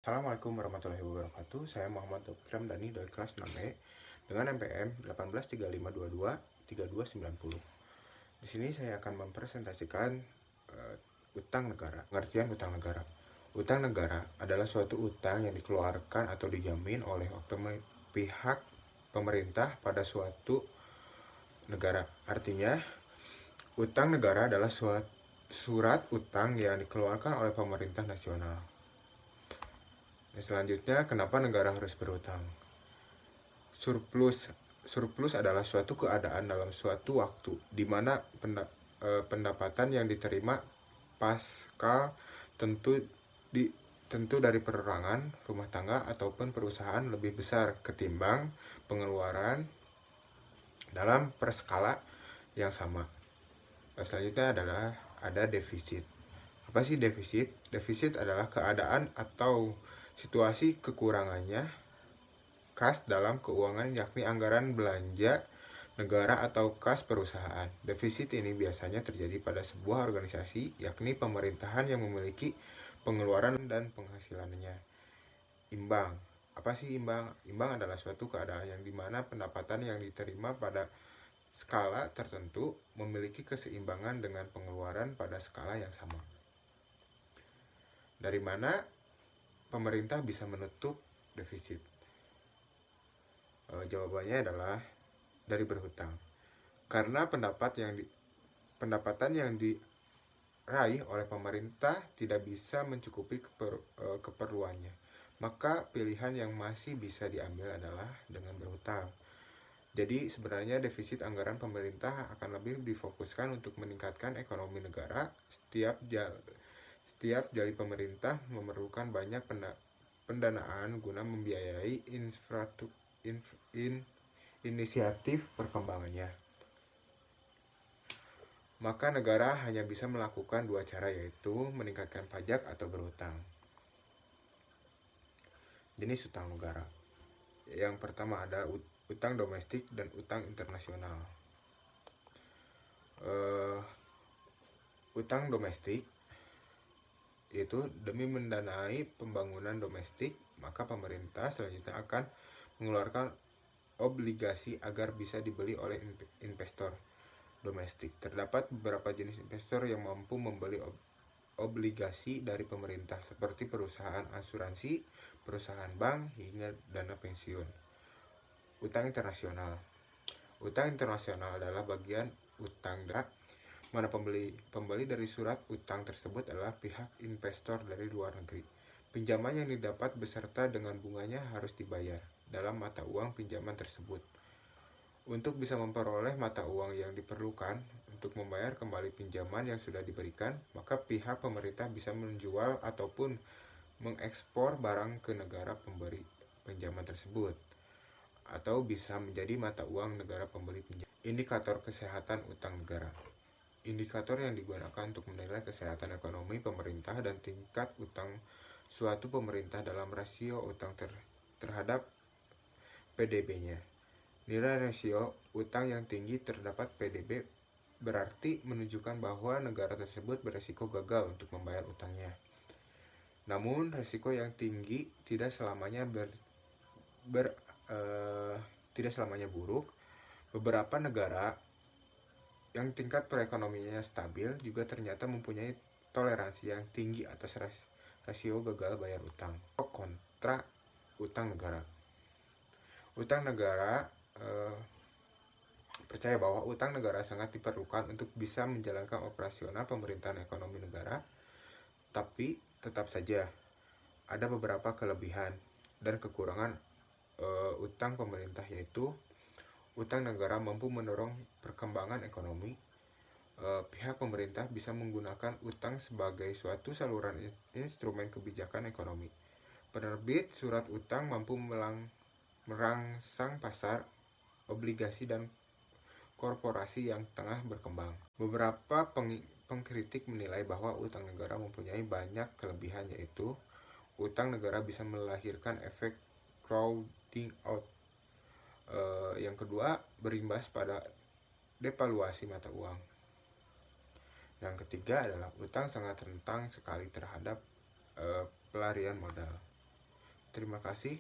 Assalamualaikum warahmatullahi wabarakatuh. Saya Muhammad Ikram Dani dari kelas 6E dengan NPM 1835223290. Di sini saya akan mempresentasikan utang negara. Pengertian utang negara. Utang negara adalah suatu utang yang dikeluarkan atau dijamin oleh pihak pemerintah pada suatu negara. Artinya, utang negara adalah surat utang yang dikeluarkan oleh pemerintah nasional. Selanjutnya, kenapa negara harus berhutang? Surplus adalah suatu keadaan dalam suatu waktu di mana pendapatan yang diterima pasca tentu dari perorangan, rumah tangga ataupun perusahaan lebih besar ketimbang pengeluaran dalam perskala yang sama. Selanjutnya adalah ada defisit. Apa sih defisit? Defisit adalah keadaan atau situasi kekurangannya kas dalam keuangan, yakni anggaran belanja negara atau kas perusahaan. Defisit ini biasanya terjadi pada sebuah organisasi, yakni pemerintahan yang memiliki pengeluaran dan penghasilannya. Imbang. Apa sih imbang? Imbang adalah suatu keadaan yang dimana pendapatan yang diterima pada skala tertentu memiliki keseimbangan dengan pengeluaran pada skala yang sama. Dari mana pemerintah bisa menutup defisit? Jawabannya adalah dari berhutang. Karena pendapatan yang diraih oleh pemerintah tidak bisa mencukupi keperluannya, maka pilihan yang masih bisa diambil adalah dengan berhutang. Jadi sebenarnya defisit anggaran pemerintah akan lebih difokuskan untuk meningkatkan ekonomi negara. Setiap jali pemerintah memerlukan banyak pendanaan guna membiayai inisiatif perkembangannya. Maka negara hanya bisa melakukan dua cara, yaitu meningkatkan pajak atau berhutang. Jenis utang negara. Yang pertama ada utang domestik dan utang internasional. Utang domestik yaitu demi mendanai pembangunan domestik, maka pemerintah selanjutnya akan mengeluarkan obligasi agar bisa dibeli oleh investor domestik. Terdapat beberapa jenis investor yang mampu membeli obligasi dari pemerintah, seperti perusahaan asuransi, perusahaan bank, hingga dana pensiun. Utang internasional. Utang internasional adalah bagian utang mana pembeli dari surat utang tersebut adalah pihak investor dari luar negeri. Pinjaman yang didapat beserta dengan bunganya harus dibayar dalam mata uang pinjaman tersebut. Untuk bisa memperoleh mata uang yang diperlukan untuk membayar kembali pinjaman yang sudah diberikan, maka pihak pemerintah bisa menjual ataupun mengekspor barang ke negara pemberi pinjaman tersebut, atau bisa menjadi mata uang negara pemberi pinjaman. Indikator kesehatan utang negara. Indikator yang digunakan untuk menilai kesehatan ekonomi pemerintah dan tingkat utang suatu pemerintah dalam rasio utang terhadap PDB-nya. Nilai rasio utang yang tinggi terdapat PDB berarti menunjukkan bahwa negara tersebut beresiko gagal untuk membayar utangnya. Namun, risiko yang tinggi tidak selamanya buruk. Beberapa negara yang tingkat perekonomiannya stabil juga ternyata mempunyai toleransi yang tinggi atas rasio gagal bayar utang. Kontra utang negara. Utang negara percaya bahwa utang negara sangat diperlukan untuk bisa menjalankan operasional pemerintahan ekonomi negara, tapi tetap saja ada beberapa kelebihan dan kekurangan utang pemerintah, yaitu utang negara mampu mendorong perkembangan ekonomi. Pihak pemerintah bisa menggunakan utang sebagai suatu saluran instrumen kebijakan ekonomi. Penerbit surat utang mampu merangsang pasar obligasi dan korporasi yang tengah berkembang. Beberapa pengkritik menilai bahwa utang negara mempunyai banyak kelebihan, yaitu utang negara bisa melahirkan efek crowding out. Yang kedua, berimbas pada devaluasi mata uang. Yang ketiga adalah utang sangat rentan sekali terhadap pelarian modal. Terima kasih.